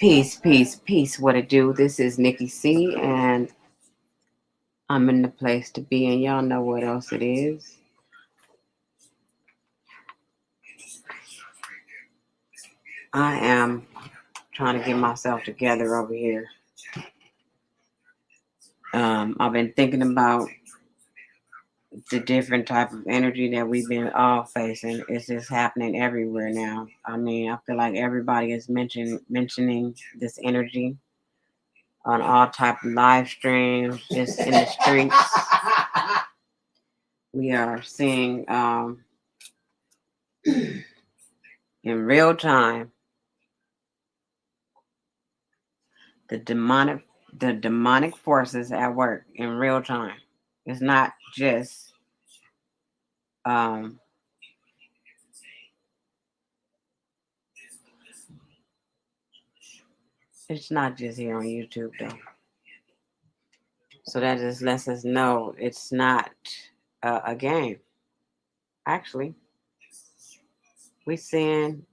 Peace, peace, peace. What it do? This is Nicki C, and I'm in the place to be, and y'all know what else it is. I am trying to get myself together over here. I've been thinking about the different type of energy that we've been all facing. It's just happening everywhere now. I mean, I feel like everybody is mentioning this energy on all type of live streams, just in the streets. We are seeing in real time the demonic forces at work in real time. It's not just um it's not just here on YouTube though. So that just lets us know it's not a game. Actually, we seeing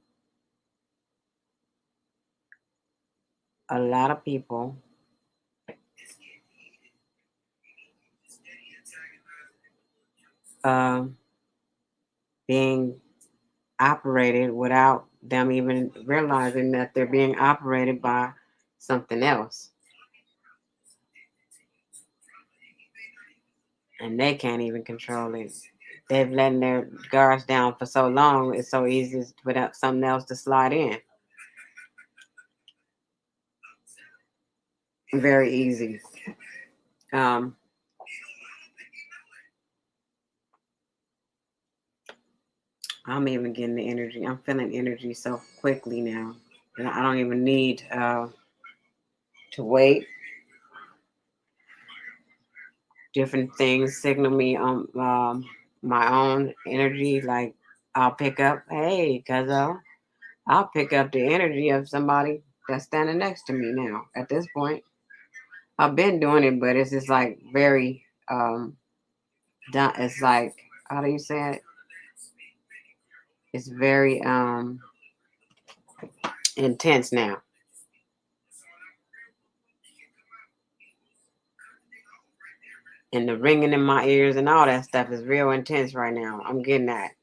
a lot of people um being operated without them even realizing that they're being operated by something else. And they can't even control it. They've letting their guards down for so long, it's so easy for something else to slide in. Very easy. Um, I'm even getting the energy. I'm feeling energy so quickly now. And I don't even need to wait. Different things signal me on my own energy. Like I'll pick up, hey, cuzzo. I'll pick up the energy of somebody that's standing next to me now at this point. I've been doing it, but it's just like very it's like, how do you say it? It's very intense now. And the ringing in my ears and all that stuff is real intense right now. I'm getting that.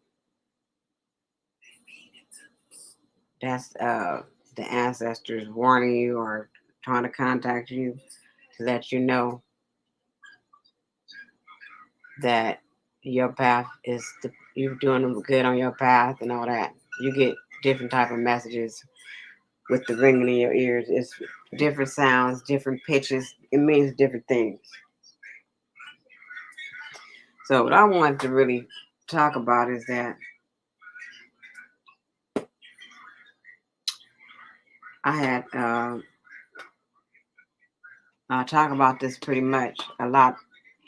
That's the ancestors warning you or trying to contact you to let you know that your path is you're doing good on your path and all that. You get different type of messages with the ringing in your ears. It's different sounds, different pitches. It means different things. So what I wanted to really talk about is that I had I talk about this pretty much a lot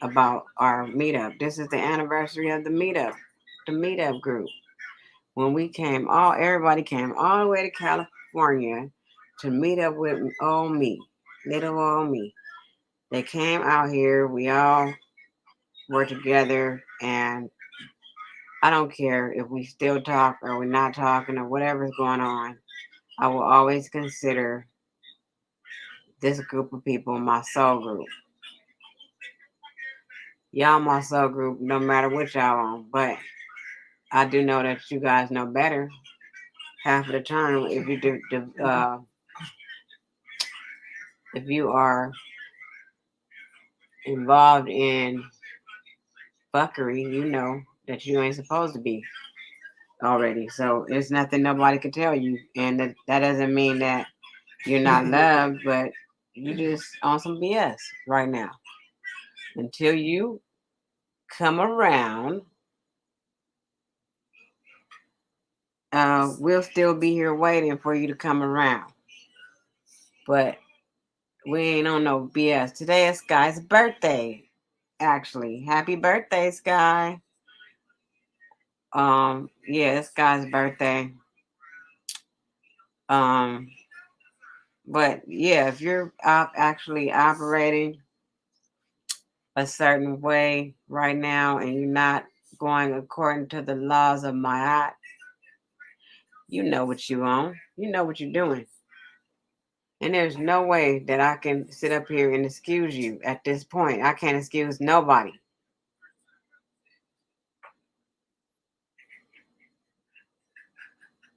about our meetup. This is the anniversary of the meetup group. When we came, everybody came all the way to California to meet up with old me, little old me. They came out here. We all were together, and I don't care if we still talk or we're not talking or whatever's going on. I will always consider this group of people my soul group. Y'all my soul group, no matter what y'all on. But I do know that you guys know better half of the time if you are involved in fuckery, you know that you ain't supposed to be already. So there's nothing nobody can tell you, and that doesn't mean that you're not loved, but you just on some BS right now. Until you come around, we'll still be here waiting for you to come around. But we ain't on no BS. Today is Sky's birthday. Actually, happy birthday, Sky. Yeah, it's Sky's birthday. Um, but yeah, if you're actually operating a certain way right now and you're not going according to the laws of Ma'at, you know what you own. You know what you're doing. And there's no way that I can sit up here and excuse you at this point. I can't excuse nobody.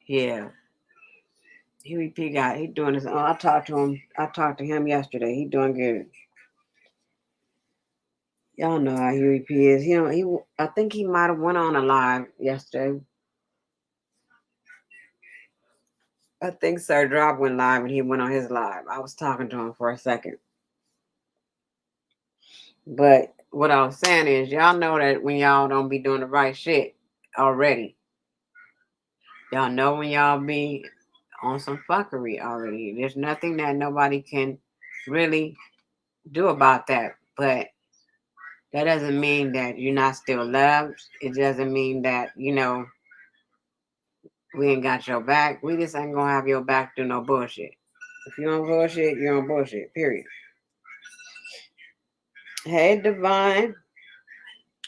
Yeah. Huey P got he doing his own. I talked to him. I talked to him yesterday. He doing good. Y'all know how Huey P is. I think he might have went on a live yesterday. I think Sir Drop went live and he went on his live. I was talking to him for a second. But what I was saying is, y'all know that when y'all don't be doing the right shit already, y'all know when y'all be on some fuckery already. There's nothing that nobody can really do about that. But that doesn't mean that you're not still loved. It doesn't mean that, we ain't got your back. We just ain't gonna have your back do no bullshit. If you on bullshit, you're on bullshit. Period. Hey, Divine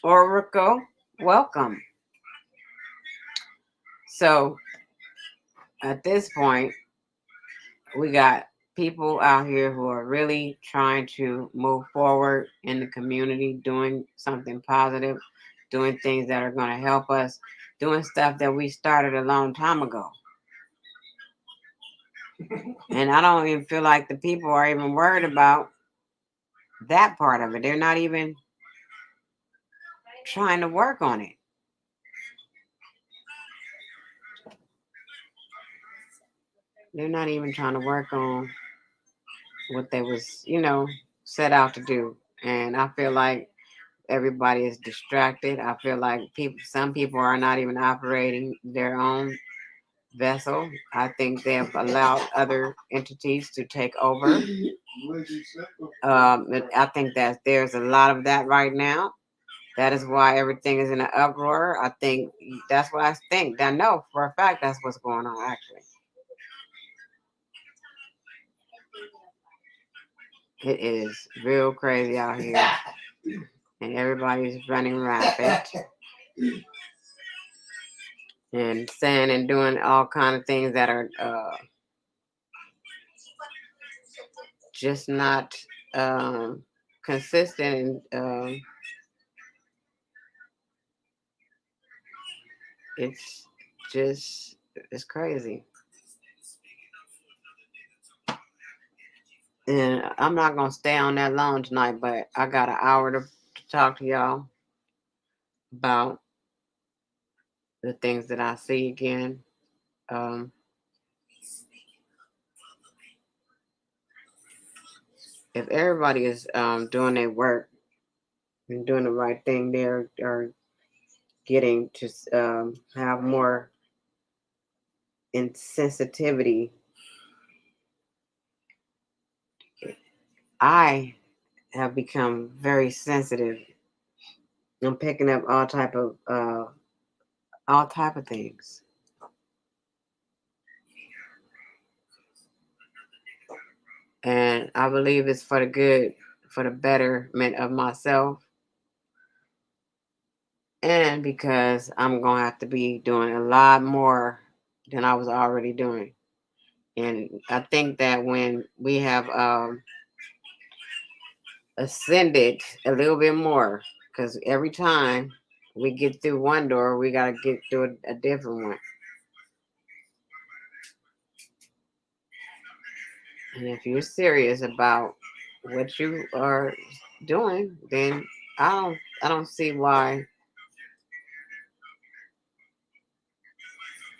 Oracle, welcome. So at this point, we got people out here who are really trying to move forward in the community, doing something positive, doing things that are going to help us, doing stuff that we started a long time ago. And I don't even feel like the people are even worried about that part of it. They're not even trying to work on it. They're not even trying to work on what they was, set out to do. And I feel like everybody is distracted. I feel like some people are not even operating their own vessel. I think they have allowed other entities to take over. I think that there's a lot of that right now. That is why everything is in an uproar. I think that's what I think. I know for a fact that's what's going on, actually. It is real crazy out here. And everybody's running rapid and saying and doing all kind of things that are just not consistent. And it's just it's crazy. And I'm not gonna stay on that long tonight, but I got an hour to talk to y'all about the things that I see again. Um, if everybody is doing their work and doing the right thing, they're getting to have more insensitivity. I have become very sensitive. I'm picking up all type of things, and I believe it's for the good, for the betterment of myself, and because I'm gonna have to be doing a lot more than I was already doing. And I think that when we have ascended a little bit more, because every time we get through one door, we got to get through a different one. And if you're serious about what you are doing, then I don't see why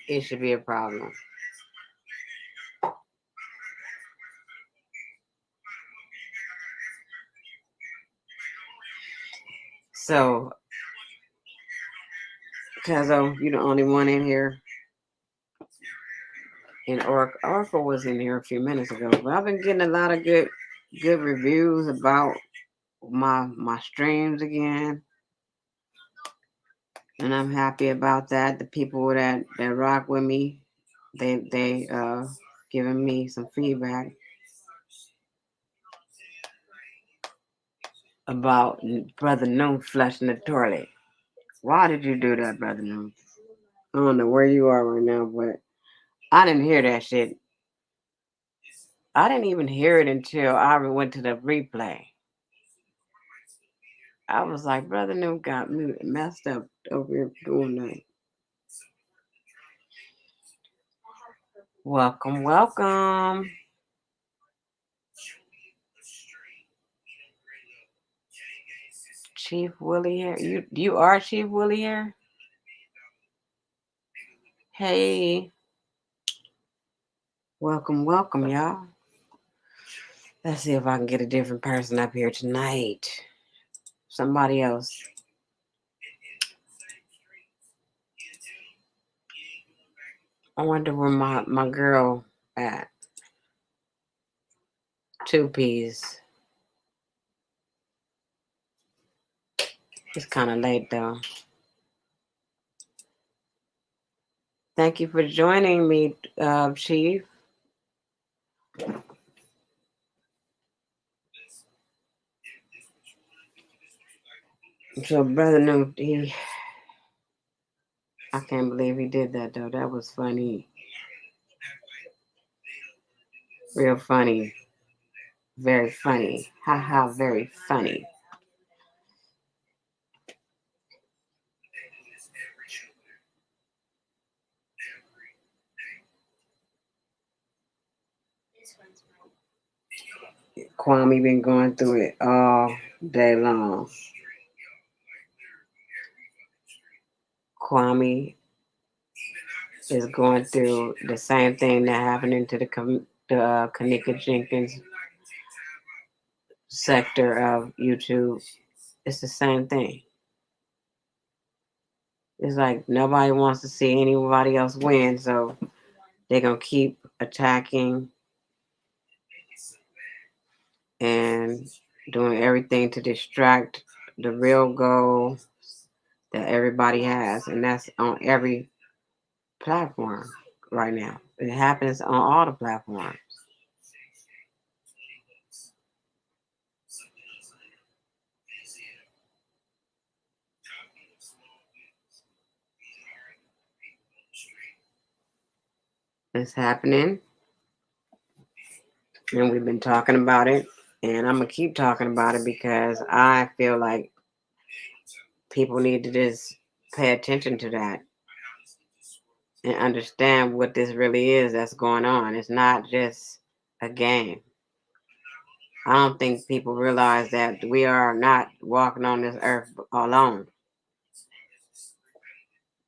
it should be a problem. So, Kazo, you're the only one in here. And Oracle was in here a few minutes ago. But I've been getting a lot of good reviews about my streams again. And I'm happy about that. The people that rock with me, they giving me some feedback about Brother Noon flushing the toilet. Why did you do that, Brother Noon? I don't know where you are right now, but I didn't hear that shit. I didn't even hear it until I went to the replay. I was like, Brother New got me messed up over here doing that. Welcome, welcome. Chief Willie here. You are Chief Willie here? Hey. Welcome, welcome, y'all. Let's see if I can get a different person up here tonight. Somebody else. I wonder where my girl at. Two P's. It's kind of late though. Thank you for joining me, Chief. So, Brother New, I can't believe he did that though. That was funny. Real funny. Very funny. Ha, very funny. Kwame been going through it all day long. Kwame is going through the same thing that happened to the Kanika Jenkins sector of YouTube. It's the same thing. It's like nobody wants to see anybody else win, so they're going to keep attacking and doing everything to distract the real goal that everybody has, and that's on every platform right now. It happens on all the platforms. It's happening, and we've been talking about it, and I'm gonna keep talking about it because I feel like people need to just pay attention to that and understand what this really is that's going on. It's not just a game. I don't think people realize that we are not walking on this earth alone.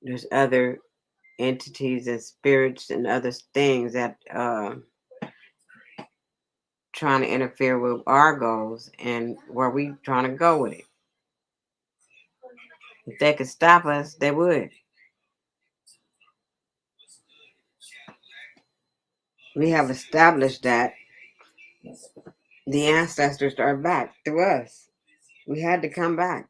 There's other entities and spirits and other things that trying to interfere with our goals and where we trying to go with it. If they could stop us, they would. We have established that the ancestors are back through us. We had to come back.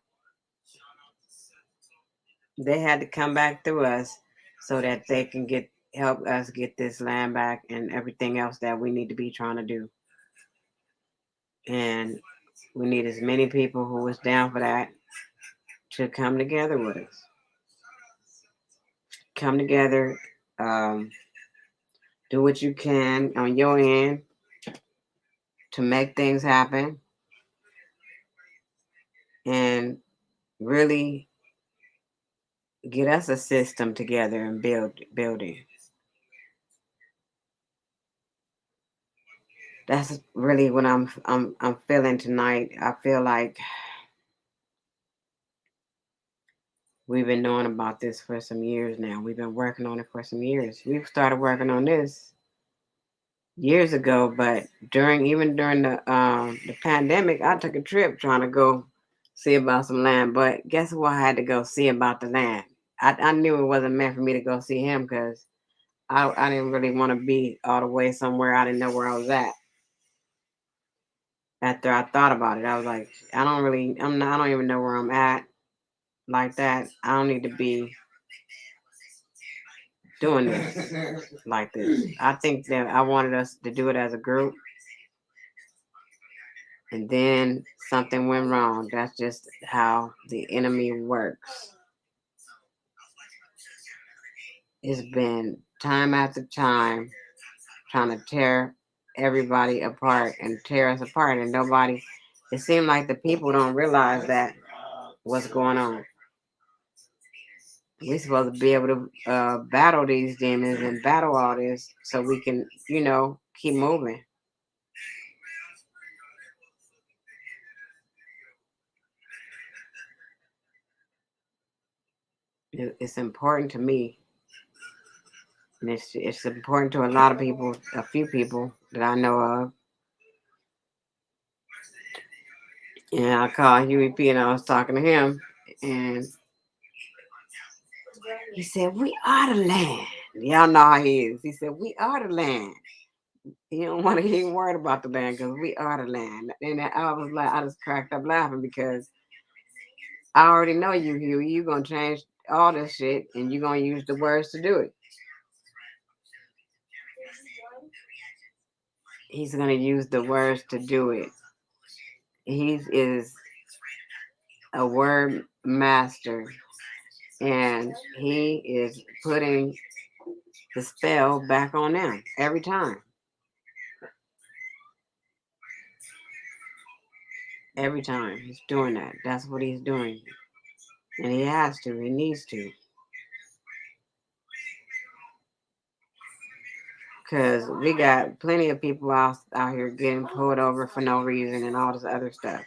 They had to come back through us so that they can help us get this land back and everything else that we need to be trying to do. And we need as many people who is down for that to come together with us. Come together, do what you can on your end to make things happen and really get us a system together and building. That's really what I'm feeling tonight. I feel like we've been knowing about this for some years now. We've been working on it for some years. We've started working on this years ago, but even during the pandemic, I took a trip trying to go see about some land. But guess what? I had to go see about the land. I knew it wasn't meant for me to go see him because I didn't really want to be all the way somewhere I didn't know where I was at. After I thought about it, I was like, I don't even know where I'm at like that. I don't need to be doing this like this. I think that I wanted us to do it as a group, and then something went wrong. That's just how the enemy works. It's been time after time trying to tear everybody apart and tear us apart, and nobody. It seemed like the people don't realize that what's going on. We're supposed to be able to battle these demons and battle all this so we can, keep moving. It's important to me, and it's important to a lot of people, a few people that I know of. And I called Huey P and I was talking to him, and he said, "We are the land." Y'all know how he is. He said, "We are the land." He don't want to hear word about the land because we are the land. And I was like, I just cracked up laughing because I already know you, Huey. You're gonna change all this shit, and you're gonna use the words to do it. He's gonna use the words to do it. He is a word master, and he is putting the spell back on them every time. Every time he's doing that. That's what he's doing. And he has to, he needs to. Because we got plenty of people out here getting pulled over for no reason and all this other stuff.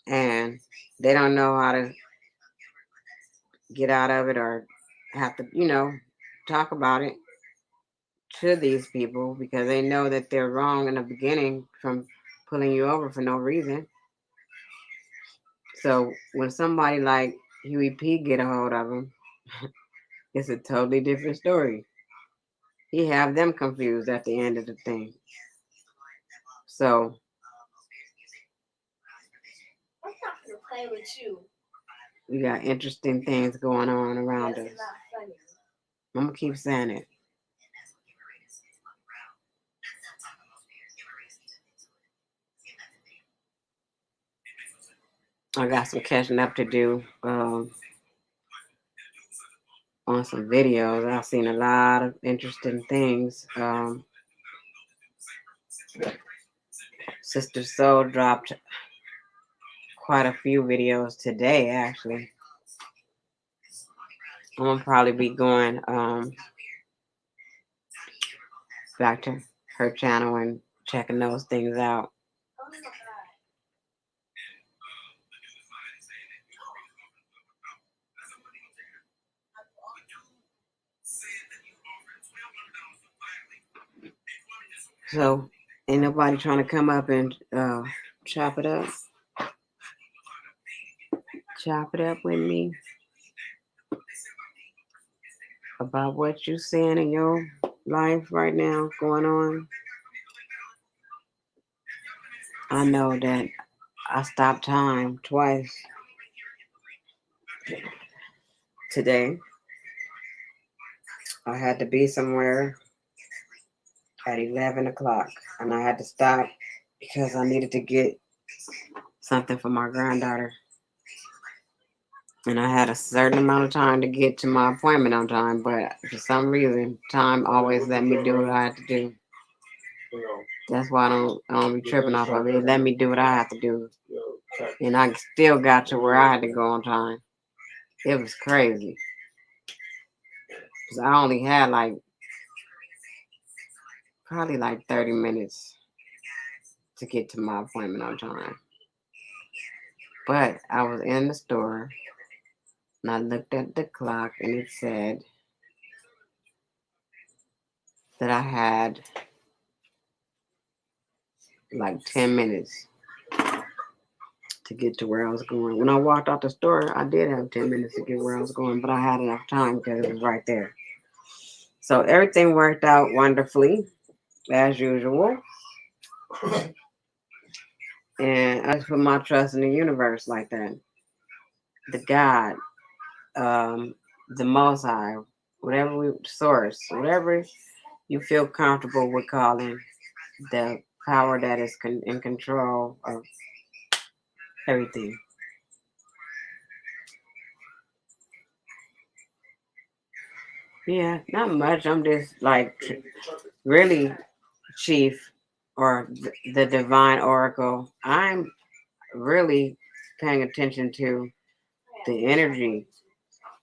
And they don't know how to get out of it or have to, talk about it to these people because they know that they're wrong in the beginning from pulling you over for no reason. So when somebody like Huey P get a hold of them, it's a totally different story. He have them confused at the end of the thing. So I'm not gonna play with you. We got interesting things going on around us. I'm gonna keep saying it. I got some catching up to do on some videos. I've seen a lot of interesting things. Sister Soul dropped quite a few videos today, actually. I'm gonna probably be going back to her channel and checking those things out. So, ain't nobody trying to come up and chop it up? Chop it up with me about what you're seeing in your life right now going on. I know that I stopped time twice today. I had to be somewhere at 11 o'clock and I had to stop because I needed to get something for my granddaughter. And I had a certain amount of time to get to my appointment on time, but for some reason, time always let me do what I had to do. That's why I don't be tripping off of it. It let me do what I have to do. And I still got to where I had to go on time. It was crazy. Because I only had probably 30 minutes to get to my appointment on time. But I was in the store and I looked at the clock and it said that I had 10 minutes to get to where I was going. When I walked out the store, I did have 10 minutes to get where I was going, but I had enough time because it was right there. So everything worked out wonderfully, as usual. And I just put my trust in the universe like that. The God, the Most High, source, whatever you feel comfortable with calling the power that is in control of everything. Yeah, not much. I'm just really chief or the divine oracle, I'm really paying attention to the energy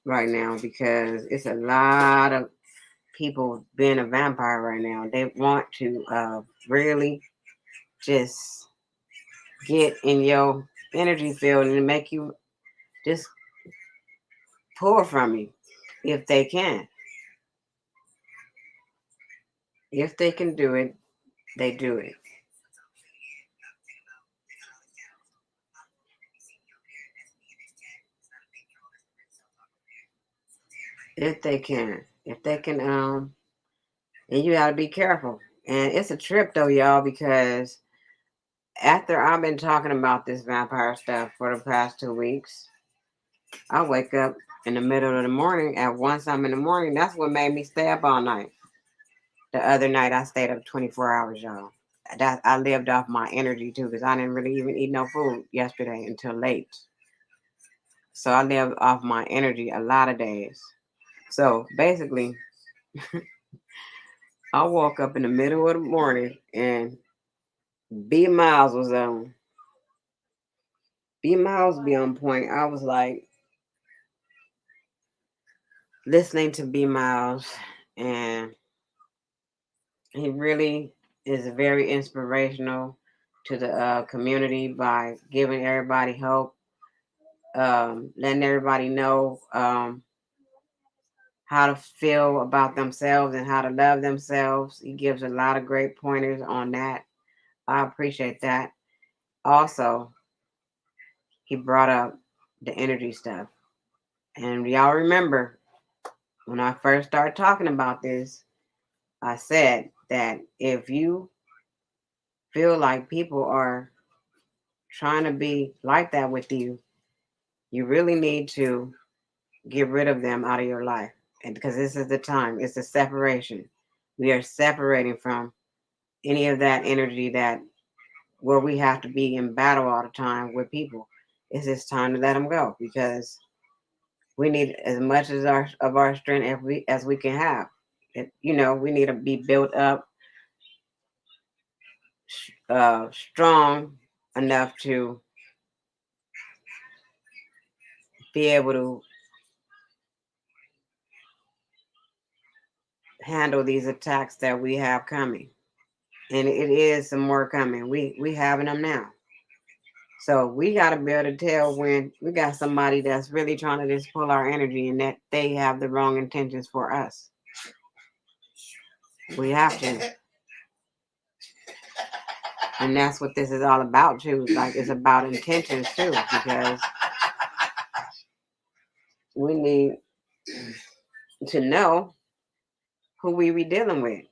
right now because it's a lot of people being a vampire right now. They want to really just get in your energy field and make you just pull from you if they can. If they can do it, they do it. If they can. If they can, and you gotta be careful. And it's a trip though, y'all, because after I've been talking about this vampire stuff for the past 2 weeks, I wake up in the middle of the morning at 1 something in the morning. That's what made me stay up all night. The other night I stayed up 24 hours, y'all. That I lived off my energy too, because I didn't really even eat no food yesterday until late. So I lived off my energy a lot of days. So basically, I woke up in the middle of the morning and B Miles was on. B Miles be on point. I was like listening to B Miles, and he really is very inspirational to the community by giving everybody hope, letting everybody know how to feel about themselves and how to love themselves. He gives a lot of great pointers on that. I appreciate that. Also, he brought up the energy stuff. And y'all remember when I first started talking about this, I said that if you feel like people are trying to be like that with you, you really need to get rid of them out of your life. And because this is the time, it's a separation. We are separating from any of that energy that where we have to be in battle all the time with people. It's just time to let them go because we need as much as our strength as we can have. We need to be built up, strong enough to be able to handle these attacks that we have coming. And it is some more coming. We having them now. So we got to be able to tell when we got somebody that's really trying to just pull our energy and that they have the wrong intentions for us. We have to. And that's what this is all about too. Like it's about intentions too, because we need to know who we be dealing with.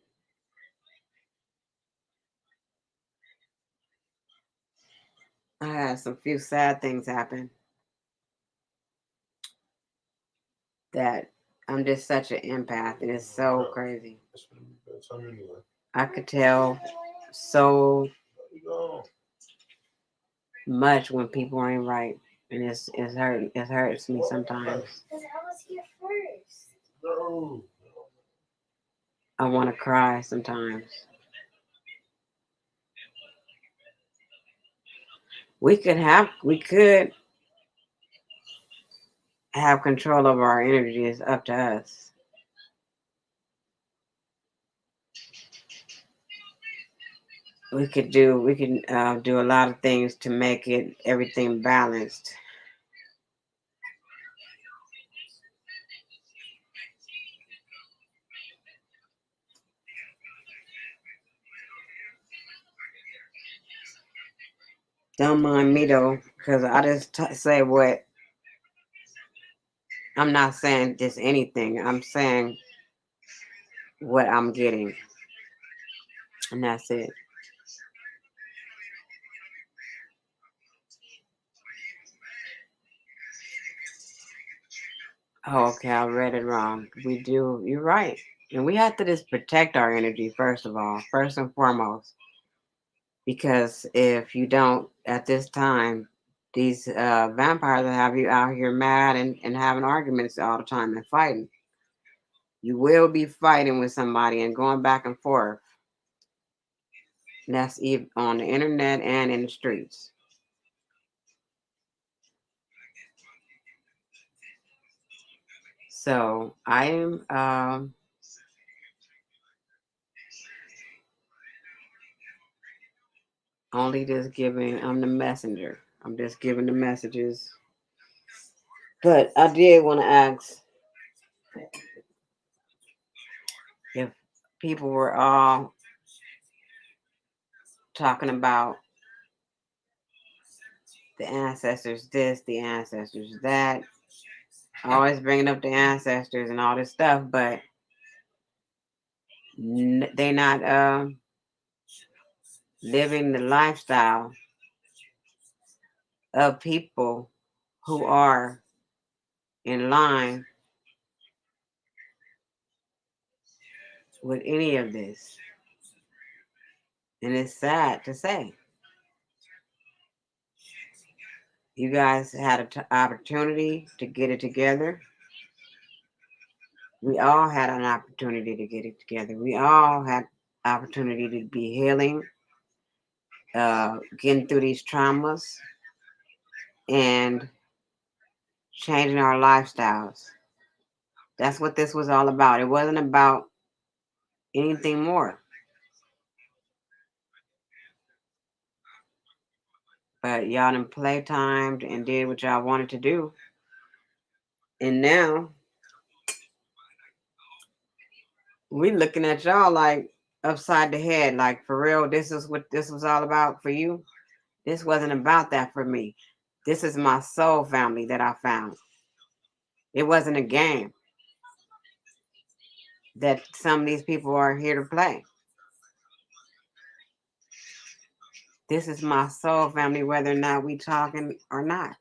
I had some few sad things happen that I'm just such an empath and it's so crazy. I could tell so much when people ain't right. And it hurts me sometimes. I want to cry sometimes. We could have control over our energy. It's up to us. We can do a lot of things to make it everything balanced. Don't mind me though, because I just say what I'm not saying just anything. I'm saying what I'm getting, and that's it. Oh, okay, I read it wrong. We do. You're right, and we have to just protect our energy first of all, first and foremost. Because if you don't at this time, these vampires will have you out here mad and having arguments all the time and fighting. You will be fighting with somebody and going back and forth. That's even on the internet and in the streets. So I am only just giving. I'm the messenger. I'm just giving the messages. But I did want to ask if people were all talking about the ancestors this, the ancestors that, always bringing up the ancestors and all this stuff, but they not living the lifestyle of people who are in line with any of this. And it's sad to say. You guys had an opportunity to get it together. We all had an opportunity to get it together. We all had opportunity to be healing, getting through these traumas, and changing our lifestyles. That's what this was all about. It wasn't about anything more. But y'all done playtimed and did what y'all wanted to do. And now we looking at y'all like upside the head, like for real, this is what this was all about for you. This wasn't about that for me. This is my soul family that I found. It wasn't a game that some of these people are here to play. This is my soul family, whether or not we talking or not.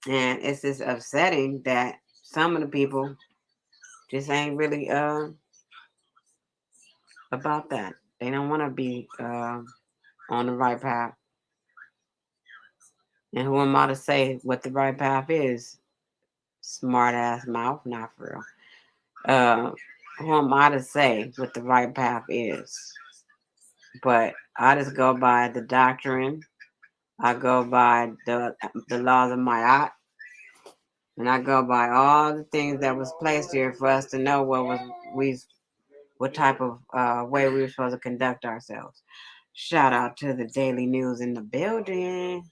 And it's just upsetting that some of the people just ain't really about that. They don't want to be on the right path. And who am I to say what the right path is? Smart ass mouth, not for real. Who am I to say what the right path is? But I just go by the doctrine. I go by the laws of my art, and I go by all the things that was placed here for us to know what type of way we were supposed to conduct ourselves. Shout out to the Daily News in the building.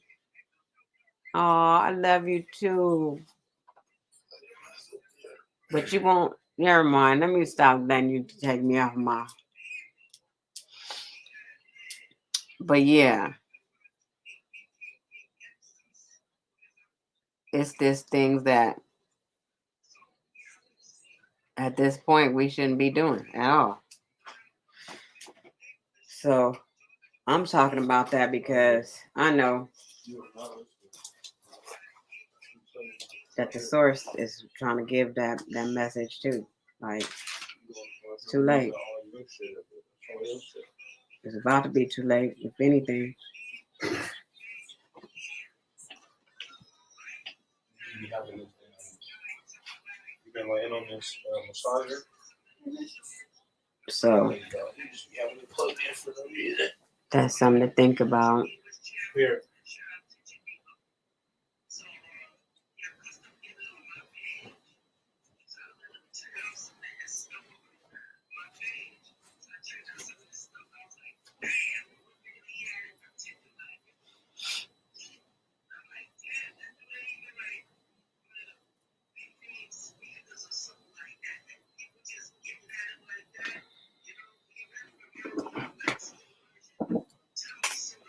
Oh, I love you too. But you won't. Never mind. Let me stop letting you take me off my. But yeah, it's this things that at this point we shouldn't be doing at all. So I'm talking about that because I know that the source is trying to give that message too. Like it's too late. It's about to be too late, if anything. So that's something to think about.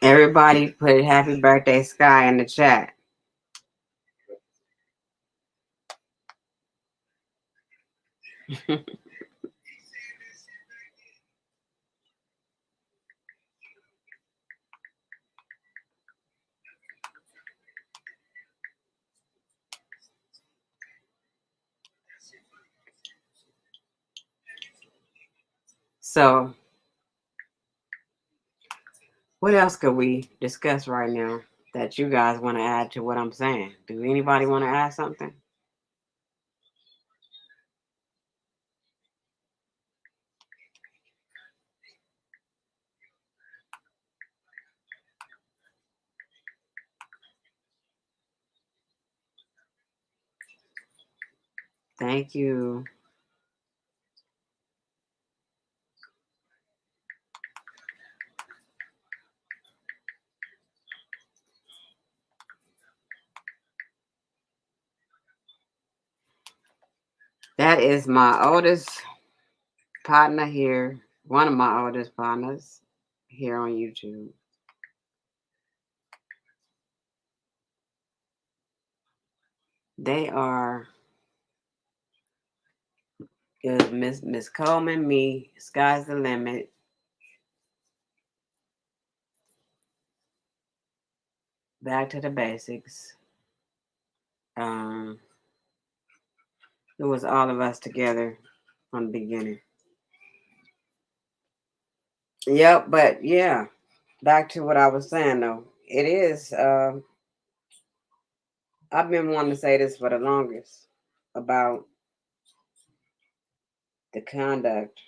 Everybody put happy birthday Sky in the chat. So what else could we discuss right now that you guys want to add to what I'm saying? Do anybody want to add something? Thank you. That is my oldest partner here. One of my oldest partners here on YouTube. They are is Miss Coleman, me, Sky's the Limit, Back to the Basics. Um, it was all of us together from the beginning. Yep, but yeah, back to what I was saying though. It is. I've been wanting to say this for the longest about the conduct,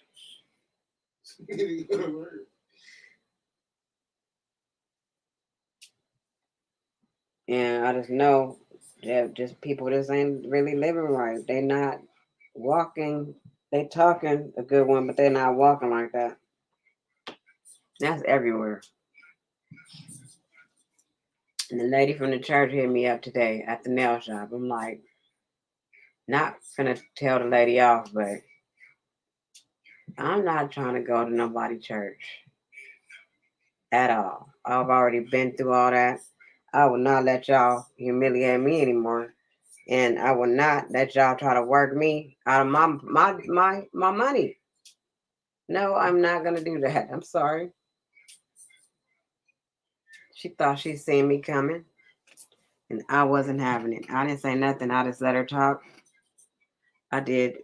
and I just know that just people just ain't really living right. They not walking. They talking a good one, but they're not walking like that. That's everywhere. And the lady from the church hit me up today at the nail shop. I'm like, not gonna tell the lady off, but I'm not trying to go to nobody church at all. I've already been through all that. I will not let y'all humiliate me anymore. And I will not let y'all try to work me out of my money. No, I'm not gonna do that. I'm sorry. She thought she seen me coming, and I wasn't having it. I didn't say nothing. I just let her talk. I did.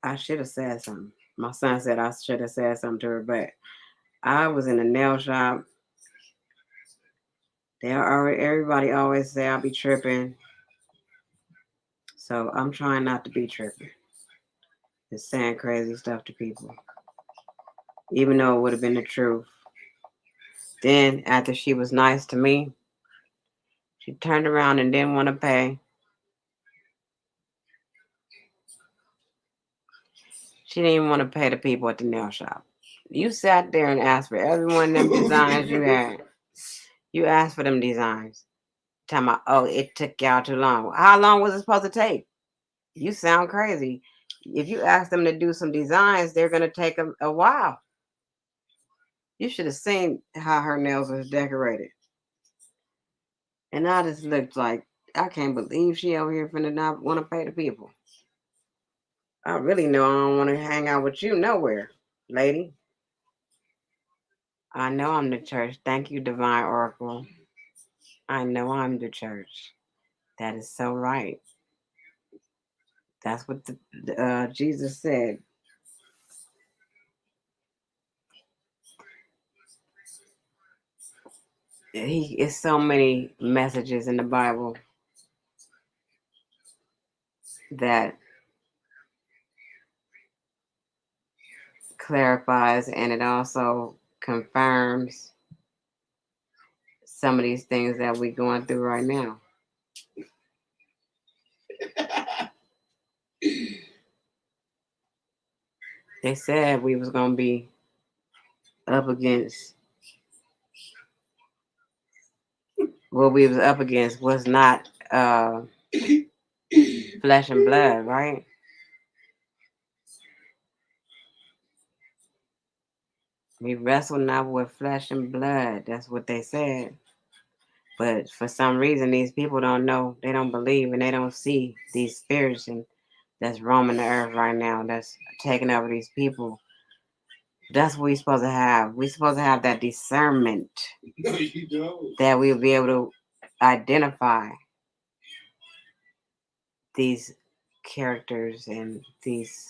I should have said something. My son said I should have said something to her, but I was in a nail shop. Everybody always say I'll be tripping, so I'm trying not to be tripping. Just saying crazy stuff to people, even though it would have been the truth. Then after she was nice to me, she turned around and didn't want to pay. She didn't even want to pay the people at the nail shop. You sat there and asked for every one of them designs you had. You asked for them designs. Talking about, oh, it took y'all too long. How long was it supposed to take? You sound crazy. If you ask them to do some designs, they're going to take a while. You should have seen how her nails was decorated. And I just looked like, I can't believe she over here finna not want to pay the people. I really know I don't want to hang out with you nowhere, lady. I know I'm the church. Thank you, Divine Oracle. I know I'm the church. That is so right. That's what Jesus said. He It's so many messages in the Bible that clarifies and it also confirms some of these things that we're going through right now. They said we was gonna be up against what we was up against was not flesh and blood, right? We wrestle not with flesh and blood. That's what they said. But for some reason, these people don't know. They don't believe, and they don't see these spirits and that's roaming the earth right now. That's taking over these people. That's what we're supposed to have. We're supposed to have that discernment. No, you don't. That we'll be able to identify these characters and these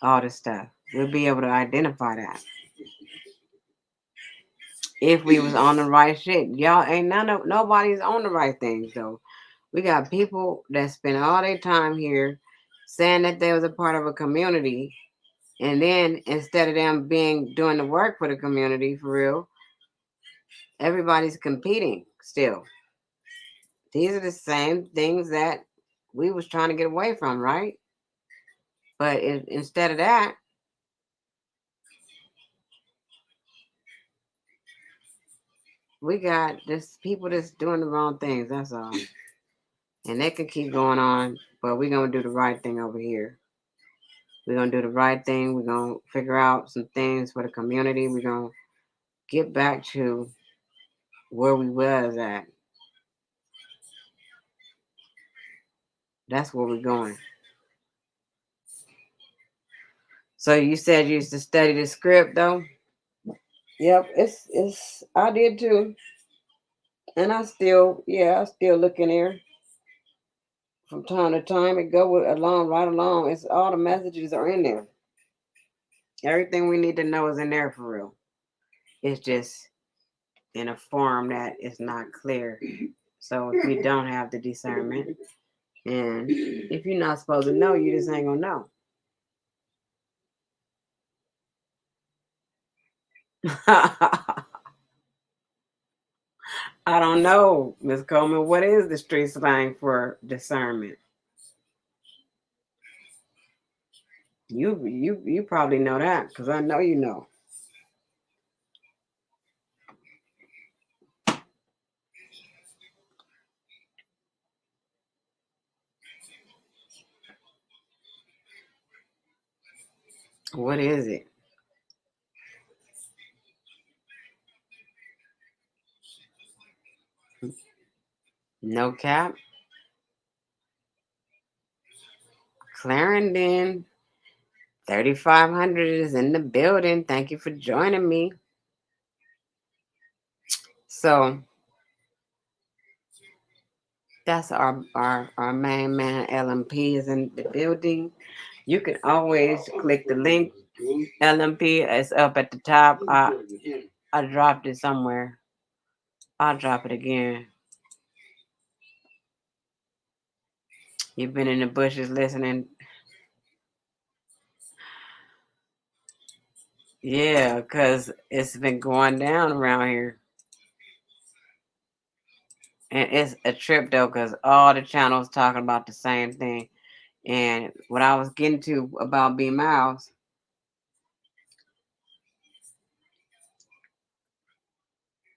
all this stuff. We'll be able to identify that. If we was on the right shit. Y'all ain't nobody's on the right things though. We got people that spend all their time here saying that they was a part of a community, and then instead of them doing the work for the community for real, everybody's competing still. These are the same things that we was trying to get away from, right? But instead of that, we got this people that's doing the wrong things. That's all. And they can keep going on, but we're gonna do the right thing over here. We're gonna do the right thing. We're gonna figure out some things for the community. We're gonna get back to where we was at. That's where we're going. So you said you used to study the script though? Yep, it's I did too. And I still look in there from time to time. It go along right along. It's all the messages are in there. Everything we need to know is in there for real. It's just in a form that is not clear. So if you don't have the discernment, and if you're not supposed to know, you just ain't gonna know. I don't know, Miss Coleman. What is the street slang for discernment? You probably know that because I know you know. What is it? No cap. Clarendon 3500 is in the building. Thank you for joining me. So that's our main man LMP is in the building. You can always click the link. LMP is up at the top. I dropped it somewhere. I'll drop it again. You've been in the bushes listening. Yeah, because it's been going down around here. And it's a trip though, because all the channels talking about the same thing. And what I was getting to about B Miles,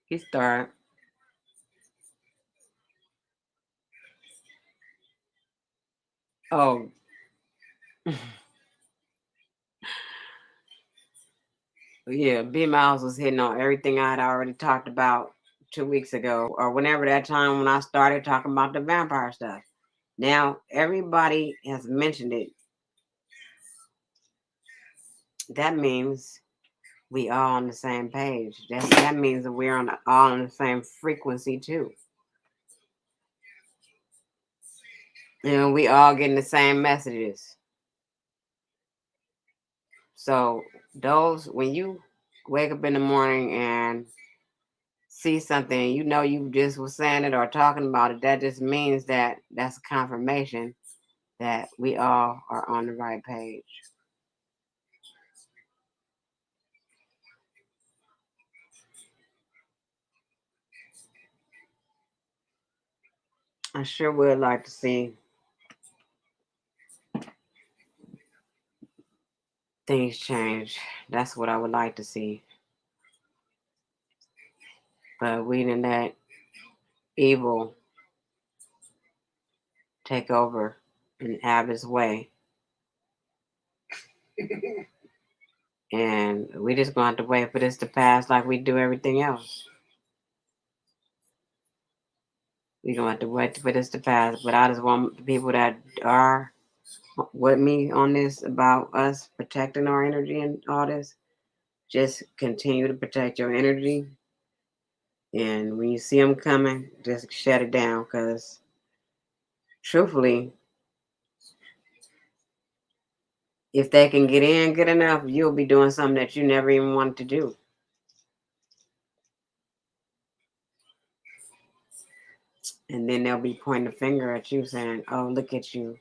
he started. Oh, yeah, B Miles was hitting on everything I had already talked about 2 weeks ago, or whenever that time when I started talking about the vampire stuff. Now everybody has mentioned it. That means we all on the same page. That means that we're all on the same frequency too. We all getting the same messages. So those when you wake up in the morning and see something, you know you just was saying it or talking about it, that just means that that's a confirmation that we all are on the right page. I sure would like to see things change. That's what I would like to see. But we didn't let evil take over and have its way. And we just going to have to wait for this to pass like we do everything else. We're going to have to wait for this to pass. But I just want the people that are with me on this about us protecting our energy and all this, just continue to protect your energy. And when you see them coming, just shut it down because truthfully, if they can get in good enough, you'll be doing something that you never even wanted to do. And then they'll be pointing a finger at you saying, oh, look at you.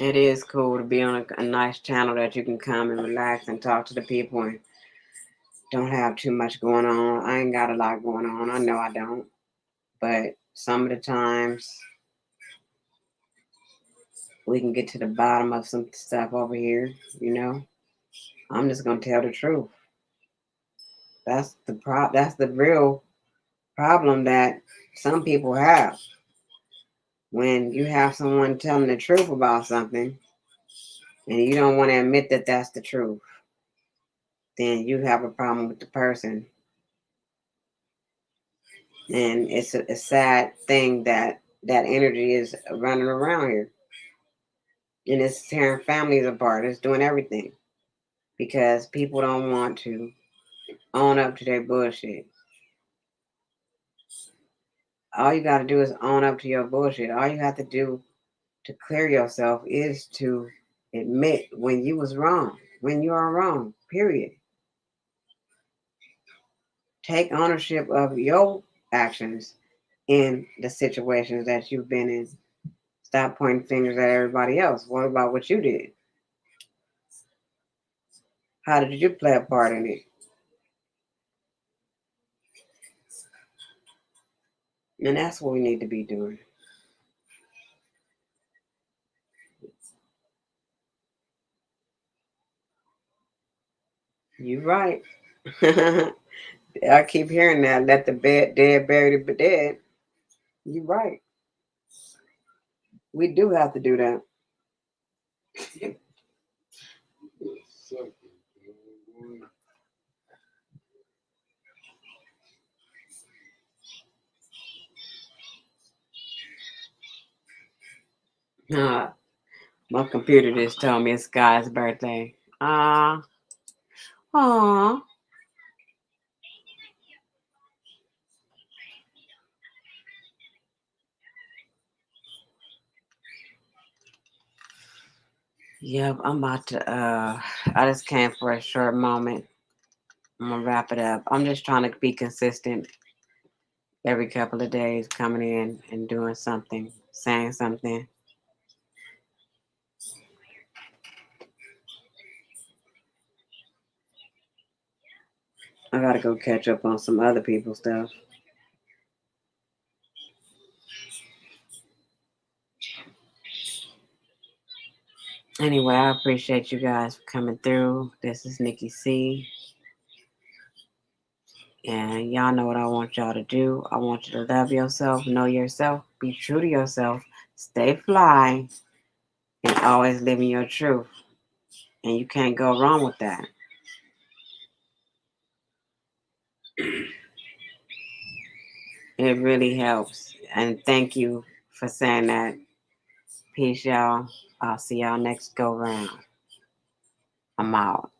It is cool to be on a nice channel that you can come and relax and talk to the people and don't have too much going on. I ain't got a lot going on. I know I don't. But some of the times we can get to the bottom of some stuff over here, you know. I'm just gonna tell the truth. That's the real problem that some people have. When you have someone telling the truth about something and you don't want to admit that that's the truth, then you have a problem with the person. And it's a sad thing that that energy is running around here. And it's tearing families apart. It's doing everything because people don't want to own up to their bullshit. All you got to do is own up to your bullshit. All you have to do to clear yourself is to admit when you was wrong, when you are wrong, period. Take ownership of your actions in the situations that you've been in. Stop pointing fingers at everybody else. What about what you did? How did you play a part in it? And that's what we need to be doing. You're right. I keep hearing that. Let the dead bury the dead. You're right. We do have to do that. Uh, my computer just told me it's Sky's birthday. Aw. Yep, I'm about to I just came for a short moment. I'm gonna wrap it up. I'm just trying to be consistent every couple of days, coming in and doing something, saying something. I gotta go catch up on some other people's stuff. Anyway, I appreciate you guys for coming through. This is Nikki C. And y'all know what I want y'all to do. I want you to love yourself, know yourself, be true to yourself, stay fly, and always living your truth. And you can't go wrong with that. It really helps. And thank you for saying that. Peace, y'all. I'll see y'all next go round. I'm out.